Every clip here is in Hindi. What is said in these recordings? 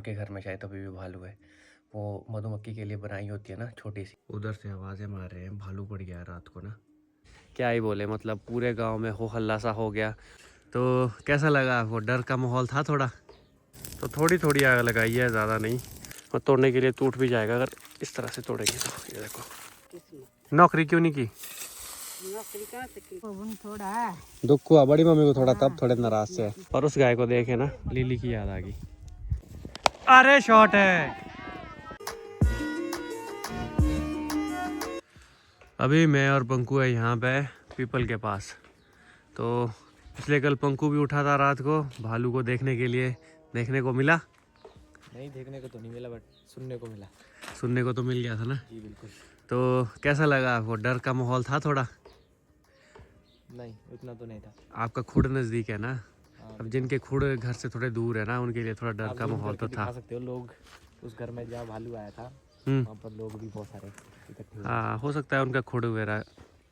उनके घर में शायद अभी भी भालू है। वो मधुमक्खी के लिए बनाई होती है ना छोटी सी। उधर से आवाज़ें मार रहे हैं, भालू पड़ गया रात को ना। क्या ही बोले, मतलब पूरे गांव में हो हल्ला सा हो गया। तो कैसा लगा? वो डर का माहौल था थोड़ा, तो थोड़ी थोड़ी आग लगाई है, ज़्यादा नहीं। और तोड़ने के लिए टूट भी जाएगा अगर इस तरह से तोड़ेंगे तो। ये देखो, नौकरी क्यों नहीं की? थोड़ा दुख हुआ बड़ी मम्मी को थोड़ा, तब थोड़े नाराज से है। और उस गाय को देखे ना, लिली की याद आ गई। अरे शॉट है। अभी मैं और पंकु है यहाँ पे पीपल के पास। तो पिछले कल पंकु भी उठा था रात को भालू को देखने के लिए। देखने को मिला नहीं, देखने को तो नहीं मिला बट सुनने को मिला। सुनने को तो मिल गया था ना। जी बिल्कुल। तो कैसा लगा? वो डर का माहौल था थोड़ा? नहीं, उतना तो नहीं था। आपका खुड नज़दीक है ना। हाँ, अब जिनके खुड घर से थोड़े दूर है ना, उनके लिए थोड़ा डर आप का zoom माहौल करके तो था। दिखा सकते हो लोग उस घर में जहाँ भालू आया था, वहाँ पर लोग भी बहुत सारे इकट्ठे हुए। हाँ, हो सकता है उनका खुड वगैरह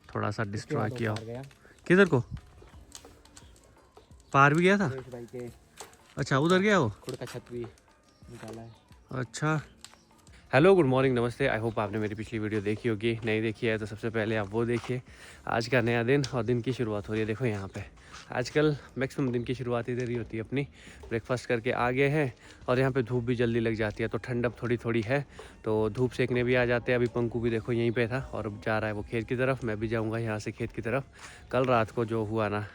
थोड़ा सा उसके डिस्ट्रॉय बाद वो किया हो। पार गया। किधर को पार भी गया था? सुरेश भाई के अच्छा, उधर गया वो। खुद का छत भी निकाला है। अच्छा, हेलो गुड मॉर्निंग नमस्ते। आई होप आपने मेरी पिछली वीडियो देखी होगी। नहीं देखी है तो सबसे पहले आप वो देखिए। आज का नया दिन और दिन की शुरुआत हो रही है। देखो यहाँ पे आजकल मैक्सिमम दिन की शुरुआत इधर ही होती है अपनी। ब्रेकफास्ट करके आ गए हैं और यहाँ पे धूप भी जल्दी लग जाती है, तो ठंडक थोड़ी थोड़ी है, तो धूप सेकने भी आ जाते हैं। अभी पंकु भी देखो यहीं पे था और अब जा रहा है वो खेत की तरफ। मैं भी जाऊँगा यहाँ से खेत की तरफ। कल रात को जो हुआ ना,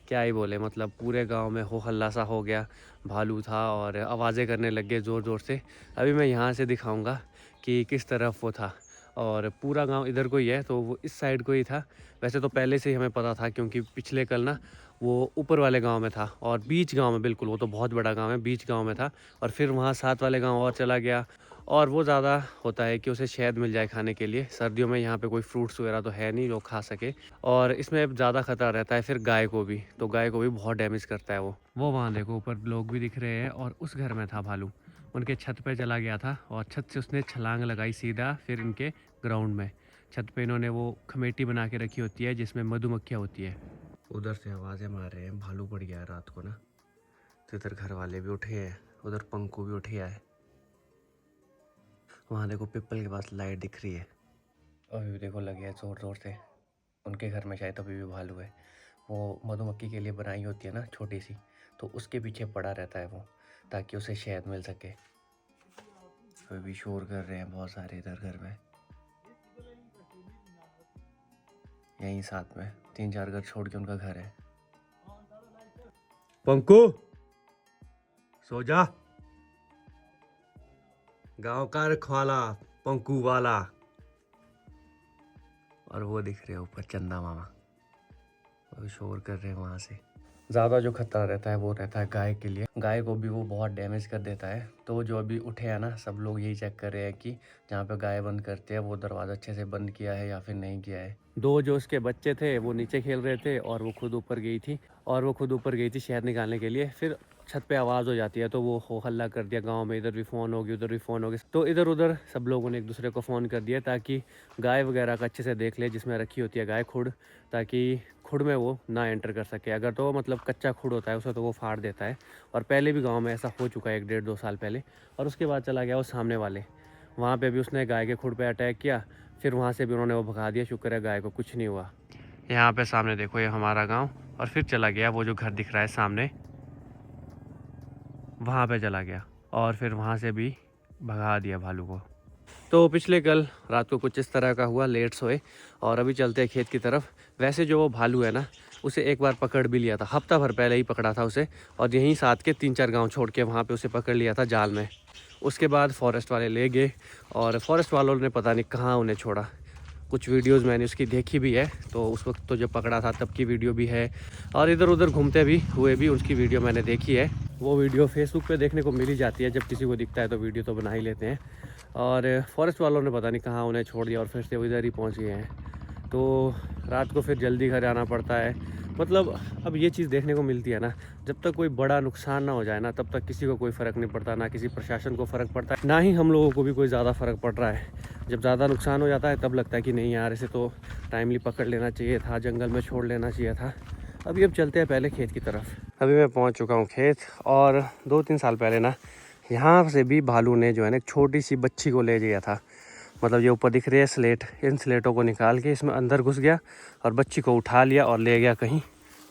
क्या ही बोले, मतलब पूरे गांव में हो हल्ला सा हो गया। भालू था और आवाज़ें करने लग गए ज़ोर ज़ोर से। अभी मैं यहाँ से दिखाऊंगा कि किस तरफ वो था। और पूरा गांव इधर को ही है, तो वो इस साइड को ही था। वैसे तो पहले से ही हमें पता था, क्योंकि पिछले कल ना वो ऊपर वाले गांव में था और बीच गांव में, बिल्कुल वो तो बहुत बड़ा गांव है, बीच गांव में था। और फिर वहाँ साथ वाले गांव और चला गया। और वो ज़्यादा होता है कि उसे शहद मिल जाए खाने के लिए। सर्दियों में यहाँ पे कोई फ्रूट्स वगैरह तो है नहीं जो खा सके, और इसमें ज़्यादा खतरा रहता है फिर गाय को भी, तो गाय को भी बहुत डैमेज करता है वो वहाँ देखो ऊपर लोग भी दिख रहे हैं। और उस घर में था भालू, उनके छत पे चला गया था और छत से उसने छलांग लगाई सीधा फिर इनके ग्राउंड में। छत पे इन्होंने वो कमेटी बना के रखी होती है जिसमें मधुमक्खियाँ होती है। उधर से आवाज़ें मार रहे हैं, भालू पड़ गया है रात को ना। तो इधर घर वाले भी उठे हैं, उधर पंकु भी उठ गया है। वहाँ देखो पीपल के पास लाइट दिख रही है। अभी भी देखो लगे हैं ज़ोर ज़ोर से। उनके घर में शायद अभी भी भालू है। वो मधुमक्खी के लिए बनाई होती है ना छोटी सी, तो उसके पीछे पड़ा रहता है वो, ताकि उसे शहद मिल सके। अभी भी शोर कर रहे हैं बहुत सारे इधर घर में। यहीं साथ में 3-4 घर छोड़ के उनका घर है। पंकु सो जा, गांव का रखवाला पंकु वाला। और वो दिख रहे हैं ऊपर चंदा मामा, वो शोर कर रहे हैं वहाँ से। ज़्यादा जो खतरा रहता है वो रहता है गाय के लिए। गाय को भी वो बहुत डैमेज कर देता है। तो जो अभी उठे हैं ना, सब लोग यही चेक कर रहे हैं कि जहाँ पे गाय बंद करते हैं वो दरवाज़ा अच्छे से बंद किया है या फिर नहीं किया है। दो जो उसके बच्चे थे वो नीचे खेल रहे थे और वो खुद ऊपर गई थी शहद निकालने के लिए। फिर छत पे आवाज़ हो जाती है तो वो हो हल्ला कर दिया गांव में, इधर भी फ़ोन होगी उधर भी फ़ोन होगी, तो इधर उधर सब लोगों ने एक दूसरे को फ़ोन कर दिया ताकि गाय वगैरह का अच्छे से देख ले, जिसमें रखी होती है गाय खुड, ताकि खुड में वो ना एंटर कर सके। अगर तो मतलब कच्चा खुड होता है उसे तो वो फाड़ देता है। और पहले भी गांव में ऐसा हो चुका है 1-1.5-2 साल पहले। और उसके बाद चला गया वो सामने वाले, वहाँ पे भी उसने गाय के खुड पे अटैक किया। फिर वहाँ से भी उन्होंने वो भगा दिया, शुक्र है गाय को कुछ नहीं हुआ। यहाँ पे सामने देखो ये हमारा गाँव, और फिर चला गया वो जो घर दिख रहा है सामने, वहाँ पे चला गया और फिर वहाँ से भी भगा दिया भालू को। तो पिछले कल रात को कुछ इस तरह का हुआ, लेट सोए और अभी चलते हैं खेत की तरफ। वैसे जो वो भालू है ना, उसे एक बार पकड़ भी लिया था, हफ्ता भर पहले ही पकड़ा था उसे, और यहीं साथ के 3-4 गांव छोड़ के वहाँ पे उसे पकड़ लिया था जाल में। उसके बाद फॉरेस्ट वाले ले गए और फॉरेस्ट वालों ने पता नहीं कहाँ उन्हें छोड़ा। कुछ वीडियोज़ मैंने उसकी देखी भी है, तो उस वक्त तो जब पकड़ा था तब की वीडियो भी है, और इधर उधर घूमते भी हुए भी उसकी वीडियो मैंने देखी है। वो वीडियो फेसबुक पे देखने को मिल ही जाती है, जब किसी को दिखता है तो वीडियो तो बना ही लेते हैं। और फॉरेस्ट वालों ने पता नहीं कहाँ उन्हें छोड़ दिया और फिर से वो इधर ही पहुँच गए हैं। तो रात को फिर जल्दी घर आना पड़ता है। मतलब अब ये चीज़ देखने को मिलती है ना, जब तक कोई बड़ा नुकसान ना हो जाए ना, तब तक किसी को कोई फ़र्क नहीं पड़ता, ना किसी प्रशासन को फ़र्क पड़ता है, ना ही हम लोगों को भी कोई ज़्यादा फ़र्क पड़ रहा है। जब ज़्यादा नुकसान हो जाता है तब लगता है कि नहीं यार, इसे तो टाइमली पकड़ लेना चाहिए था, जंगल में छोड़ लेना चाहिए था। अब चलते हैं पहले खेत की तरफ। अभी मैं पहुंच चुका हूं खेत, और 2-3 साल पहले ना यहाँ से भी भालू ने जो है ना एक छोटी सी बच्ची को ले गया था। मतलब ये ऊपर दिख रही है स्लेट, इन स्लेटों को निकाल के इसमें अंदर घुस गया और बच्ची को उठा लिया और ले गया कहीं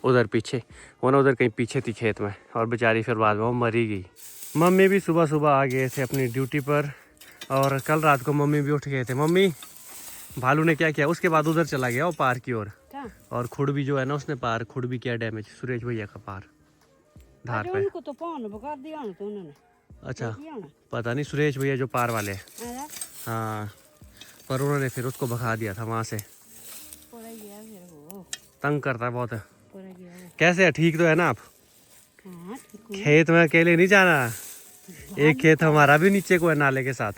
उधर पीछे। वो ना उधर कहीं पीछे थी खेत में, और बेचारी फिर बाद में वो मरी गई। मम्मी भी सुबह सुबह आ गए थे अपनी ड्यूटी पर, और कल रात को मम्मी भी उठ गए थे। मम्मी भालू ने क्या किया उसके बाद उधर चला गया वो पार की ओर, और खुड भी जो है ना उसने पार खुड भी किया डैमेज, सुरेश भैया का पार धार पे। उनको तो पान बगा दिया ना तो उन्होंने। अच्छा पता नहीं, सुरेश भैया जो पार वाले हैं। हाँ पर उन्होंने फिर उसको भगा दिया था वहाँ से। तंग करता है बहुत। कैसे है, ठीक तो है ना आप? खेत में अकेले नहीं जाना, एक खेत हमारा भी नीचे को है नाले के साथ,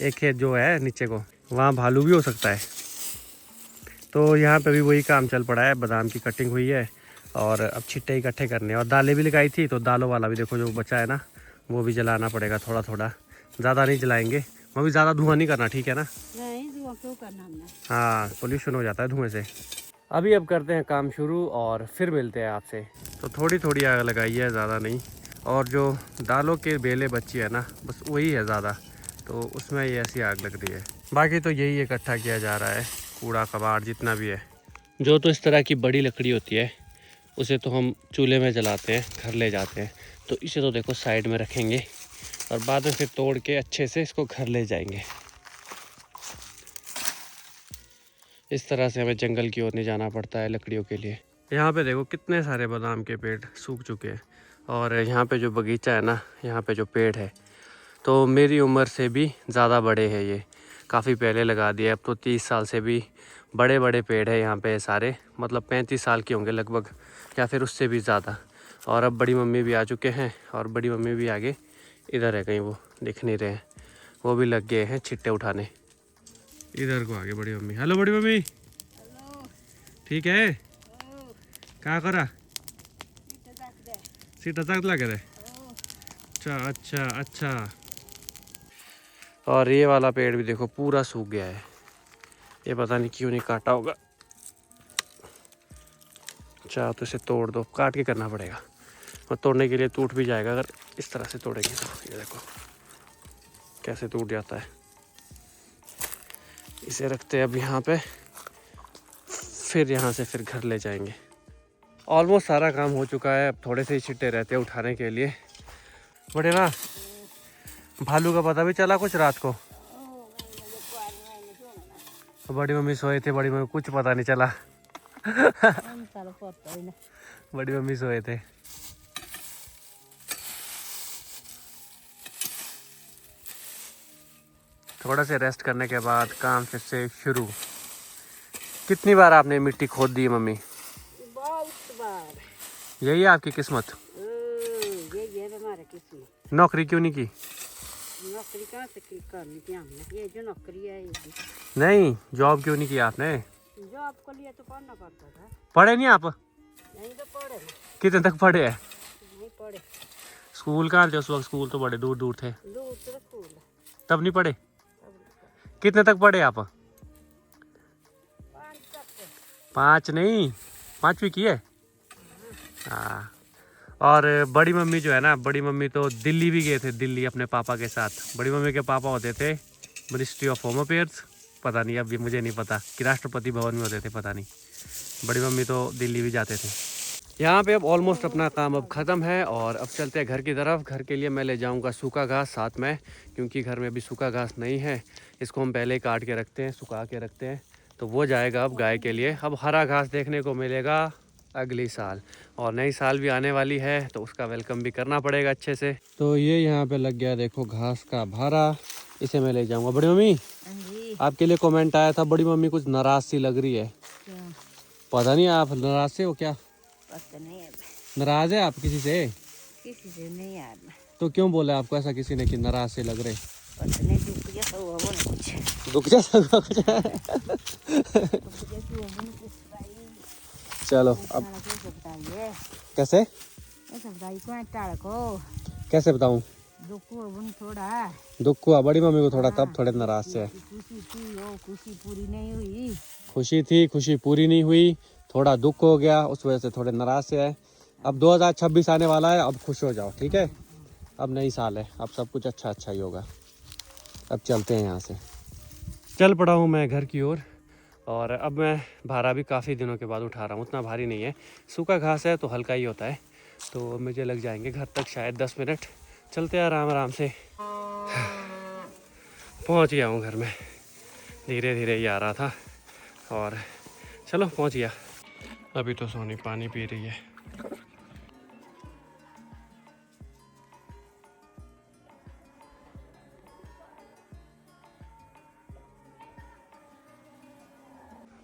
एक खेत जो है नीचे को वहाँ भालू भी हो सकता है। तो यहाँ पे भी वही काम चल पड़ा है, बादाम की कटिंग हुई है और अब छिट्टे इकट्ठे करने, और दालें भी लगाई थी तो दालों वाला भी देखो जो बचा है ना वो भी जलाना पड़ेगा थोड़ा थोड़ा, ज़्यादा नहीं जलाएंगे। मम्मी ज़्यादा धुआं नहीं करना, ठीक है ना? नहीं धुआं क्यों करना हमने? हाँ पोल्यूशन हो जाता है धुएं से। अभी अब करते हैं काम शुरू और फिर मिलते हैं आपसे। तो थोड़ी थोड़ी आग लगाई है, ज़्यादा नहीं, और जो दालों के बेले बची है ना बस वही है ज़्यादा, तो उसमें ये ऐसी आग लग रही है। बाकी तो यही इकट्ठा किया जा रहा है, कूड़ा कबाड़ जितना भी है। जो तो इस तरह की बड़ी लकड़ी होती है उसे तो हम चूल्हे में जलाते हैं, घर ले जाते हैं, तो इसे तो देखो साइड में रखेंगे और बाद में फिर तोड़ के अच्छे से इसको घर ले जाएंगे। इस तरह से हमें जंगल की ओर नहीं जाना पड़ता है लकड़ियों के लिए। यहाँ पे देखो कितने सारे बादाम के पेड़ सूख चुके हैं, और यहाँ पे जो बगीचा है ना, यहाँ पे जो पेड़ है तो मेरी उम्र से भी ज़्यादा बड़े हैं ये, काफ़ी पहले लगा दिए। अब तो 30 साल से भी बड़े बड़े पेड़ है यहाँ पे सारे, मतलब 35 साल के होंगे लगभग या फिर उससे भी ज़्यादा। और अब बड़ी मम्मी भी आ चुके हैं, और बड़ी मम्मी भी आगे इधर है कहीं, वो दिख नहीं रहे हैं, वो भी लग गए हैं छिट्टे उठाने। इधर को आगे बड़ी मम्मी। हेलो बड़ी मम्मी। ठीक है, क्या करा? सीटा तक लगे थे। अच्छा अच्छा अच्छा। और ये वाला पेड़ भी देखो पूरा सूख गया है, ये पता नहीं क्यों नहीं काटा होगा। अच्छा तो इसे तोड़ दो, काट के करना पड़ेगा, और तोड़ने के लिए टूट भी जाएगा अगर इस तरह से तोड़ेंगे तो। ये देखो कैसे टूट जाता है। इसे रखते हैं अब यहाँ पे, फिर यहाँ से फिर घर ले जाएंगे। ऑलमोस्ट सारा काम हो चुका है, अब थोड़े से ही छिट्टे रहते हैं उठाने के लिए। बड़े ना भालू का पता भी चला कुछ रात को? तो बड़ी मम्मी सोए थे, बड़ी मम्मी कुछ पता नहीं चला। बड़ी मम्मी सोए थे। थोड़ा से रेस्ट करने के बाद काम फिर से शुरू। कितनी बार आपने मिट्टी खोद दी मम्मी? बहुत बार। यही है आपकी किस्मत? ये हमारा किस्मत। नौकरी क्यों नहीं की? नौकरी कहाँ से करनी थी हमने, ये जो नौकरी है ये। नहीं जॉब क्यों नहीं किया आपने? जॉब को लिए तो पढ़ना पड़ता था। पढ़े नहीं आप? नहीं तो पढ़े। कितने तक पढ़े हैं? नहीं पढ़े। स्कूल कहाँ थे उस वक्त? स्कूल तो बड़े दूर दूर थे। दूर से स्कूल। तब नहीं पढ़े? कितने तक पढ़े आप? 5 नहीं, 5वीं की है। हाँ। और बड़ी मम्मी जो है ना, बड़ी मम्मी तो दिल्ली भी गए थे, दिल्ली अपने पापा के साथ। बड़ी मम्मी के पापा होते थे मिनिस्ट्री ऑफ होम अफेयर्स, पता नहीं अब ये मुझे नहीं पता कि राष्ट्रपति भवन में होते थे, पता नहीं। बड़ी मम्मी तो दिल्ली भी जाते थे। यहाँ पे अब ऑलमोस्ट अपना काम अब ख़त्म है, और अब चलते हैं घर की तरफ। घर के लिए मैं ले जाऊँगा सूखा घास साथ में, क्योंकि घर में अभी सूखा घास नहीं है। इसको हम पहले ही काट के रखते हैं, सुखा के रखते हैं, तो वो जाएगा अब गाय के लिए। अब हरा घास देखने को मिलेगा अगली साल, और नई साल भी आने वाली है तो उसका वेलकम भी करना पड़ेगा अच्छे से। तो ये यहाँ पे लग गया देखो घास का भारा, इसे मैं ले जाऊँगा। बड़ी मम्मी आपके लिए कमेंट आया था, बड़ी मम्मी कुछ नाराज सी लग रही है। पता नहीं आप नाराज से हो क्या? पता नहीं है। नाराज है आप किसी से? किसी से नहीं यार। तो क्यों बोला आपको ऐसा किसी ने कि नाराज से लग रहे? पता नहीं दुख जैसा हुआ वो ना कुछ। दुख जैसा हुआ कुछ? चलो अब कैसे कैसे बताऊं? दुख हुआ बड़ी मम्मी को थोड़ा, तब थोड़े नाराज से। खुशी पूरी नहीं हुई। खुशी थी, खुशी पूरी नहीं हुई, थोड़ा दुख हो गया, उस वजह से थोड़े नाराज से है। अब 2026 आने वाला है, अब खुश हो जाओ, ठीक है? अब नई साल है, अब सब कुछ अच्छा अच्छा ही होगा। अब चलते हैं यहाँ से। चल पड़ा हूँ मैं घर की ओर और अब मैं भारा भी काफ़ी दिनों के बाद उठा रहा हूँ। उतना भारी नहीं है, सूखा घास है तो हल्का ही होता है। तो मुझे लग जाएंगे घर तक शायद 10 मिनट। चलते हैं आराम आराम से। पहुँच गया हूँ घर में, धीरे धीरे ही आ रहा था और चलो पहुँच गया। अभी तो सोनी पानी पी रही है।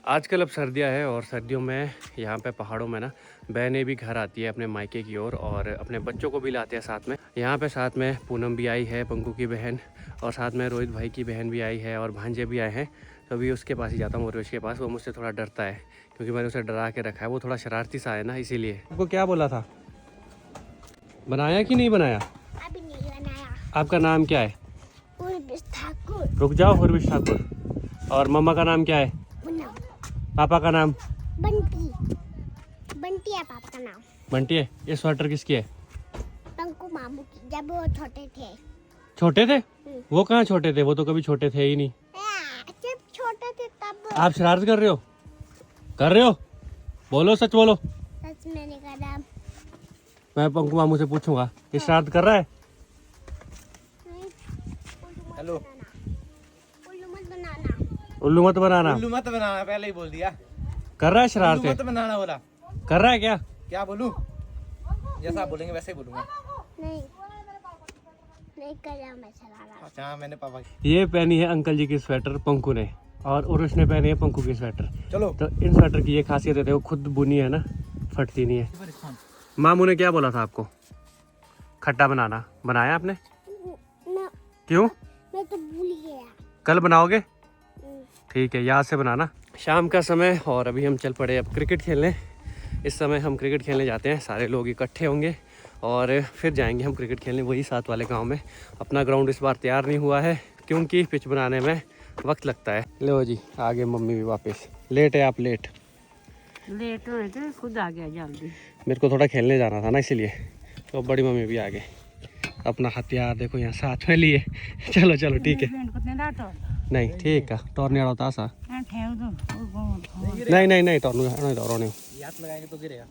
आजकल अब सर्दियाँ है और सर्दियों में यहाँ पे पहाड़ों में ना बहनें भी घर आती है अपने मायके की ओर और अपने बच्चों को भी लाते हैं साथ में। यहाँ पे साथ में पूनम भी आई है, पंकु की बहन, और साथ में रोहित भाई की बहन भी आई है और भांजे भी आए हैं। तो अभी उसके पास ही जाता हूँ, उर्वेश के पास। वो मुझसे थोड़ा डरता है क्योंकि मैंने उसे डरा के रखा है, वो थोड़ा शरारती सा है ना, इसीलिए। आपको क्या बोला था, बनाया कि नहीं बनाया? अभी नहीं बनाया। आपका नाम क्या है? उर्विश ठाकुर। रुक जाओ, उर्वेश ठाकुर। और मम्मा का नाम क्या है? पूनम। पापा का नाम? बंटी। बंटी है पापा का नाम। बंटी है। ये स्वेटर किसकी है? पंकु मामू की, जब वो छोटे थे। छोटे थे? वो कहाँ छोटे थे, वो तो कभी छोटे थे ही नहीं। जब छोटे थे तब। आप शरारत कर रहे हो? कर रहे हो? बोलो, सच बोलो। सच मैंने कहा। मैं पंकु मामू से पूछूंगा, ये शरारत कर रहा है? हेलो। उल्लू मत बनाना। उल्लू मत बनाना। उल्लू मत बनाना, पहले ही बोल दिया। कर रहा है उल्लू शरारतें? मत बनाना बोला। कर रहा है क्या? क्या बोलूं? जैसा आप बोलेंगे वैसे ही बोलूंगा। नहीं नहीं कर रहा मैं शरारत। अच्छा, मैंने पापा की। ये पहनी है अंकल जी की स्वेटर पंकु ने, और उर्वेश ने पहनी है पंकु की स्वेटर। चलो। तो इन स्वेटर की ये खासियत है, वो खुद बुनी है ना, फटती नहीं है। मामू ने क्या बोला था आपको? खट्टा बनाना। बनाया आपने? मैं क्यों? मैं तो भूल गया। कल बनाओगे? ठीक है, याद से बनाना। शाम का समय और अभी हम चल पड़े अब क्रिकेट खेलने। इस समय हम क्रिकेट खेलने जाते हैं, सारे लोग इकट्ठे होंगे और फिर जाएंगे हम क्रिकेट खेलने वही साथ वाले गांव में। अपना ग्राउंड इस बार तैयार नहीं हुआ है क्योंकि पिच बनाने में वक्त लगता है। लो जी, आगे मम्मी भी वापस। लेट है आप? लेट हुए थे, खुद आ गया जल्दी। मेरे को थोड़ा खेलने जाना था ना, इसीलिए। तो बड़ी मम्मी भी आ गए, अपना हथियार देखो यहाँ साथ में लिए। चलो चलो ठीक है। नहीं ठीक है, टोरने वाला होता सा। नहीं नहीं नहीं, टोरने टोरने हाथ लगाएंगे तो गिरेगा।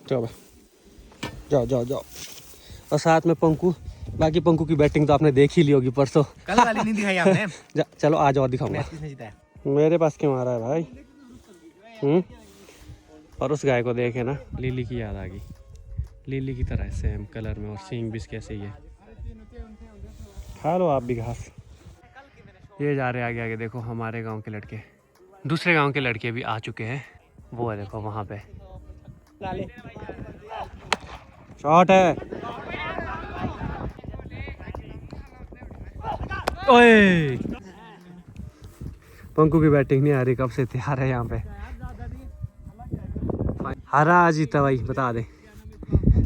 चलो जाओ जाओ जाओ। और साथ में पंकु। बाकी पंकु की बैटिंग तो आपने देख ही ली होगी परसों। कल वाली नहीं दिखाई आपने। चलो आज और दिखाऊंगा। मैच किसने जीता है? मेरे पास क्यों आ रहा है भाई? और उस गाय को देखे ना, लिली की याद आ गई। लिली की तरह सेम कलर में, और सींग भी इसके ऐसे ही है। खा लो आप भी घास। ये जा रहे आगे आगे, देखो हमारे गांव के लड़के, दूसरे गांव के लड़के भी आ चुके हैं। वो है देखो वहाँ पे। शॉट है। ओए, पंकु की बैटिंग नहीं आ रही, कब से तैयार है यहाँ पे। हारा जीता भाई, बता दे।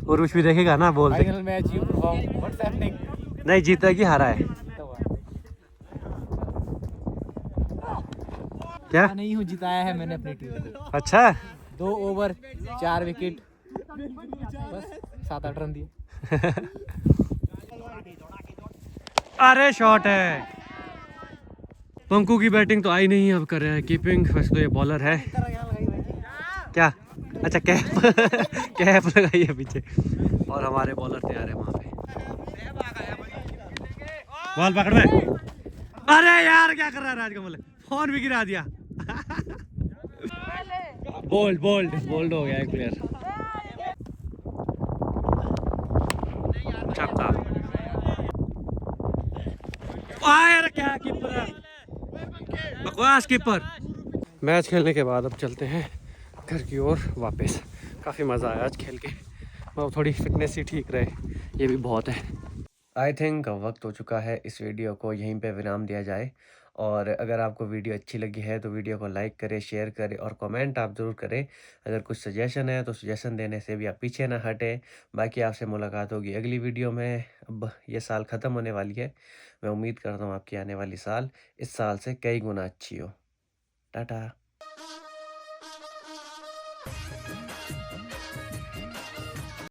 और कुछ भी देखेगा ना, बोल दे। Final match you perform, what's happening? नहीं, जीता है कि हारा है? क्या? नहीं हूँ, जिताया है मैंने अपनी टीम को। अच्छा। 2 ओवर 4 विकेट, बस 7-8 रन दिए। अरे शॉट है। पंकु की बैटिंग तो आई नहीं, अब कर रहा है कीपिंग। वैसे तो ये बॉलर है। क्या? अच्छा, कैप कैप लगाई है पीछे। और हमारे बॉलर तैयार है वहाँ पे। बॉल पकड़ में। अरे यार, क्या कर रहा है राजकमल? फोन भी गिरा दिया। बोल्ड बोल्ड बोल्ड हो गया एक प्लेयर। छक्का। यार क्या कीपर है, बकवास कीपर। मैच खेलने के बाद अब चलते हैं घर की ओर वापस। काफ़ी मज़ा आया आज खेल के, और थोड़ी फिटनेस ही ठीक रहे, ये भी बहुत है। आई थिंक वक्त हो चुका है इस वीडियो को यहीं पे विराम दिया जाए। और अगर आपको वीडियो अच्छी लगी है तो वीडियो को लाइक करें, शेयर करें और कमेंट आप ज़रूर करें। अगर कुछ सजेशन है तो सजेशन देने से भी आप पीछे ना हटें। बाकी आपसे मुलाकात होगी अगली वीडियो में। अब ये साल ख़त्म होने वाली है, मैं उम्मीद करता हूँ आपकी आने वाली साल इस साल से कई गुना अच्छी हो। टाटा।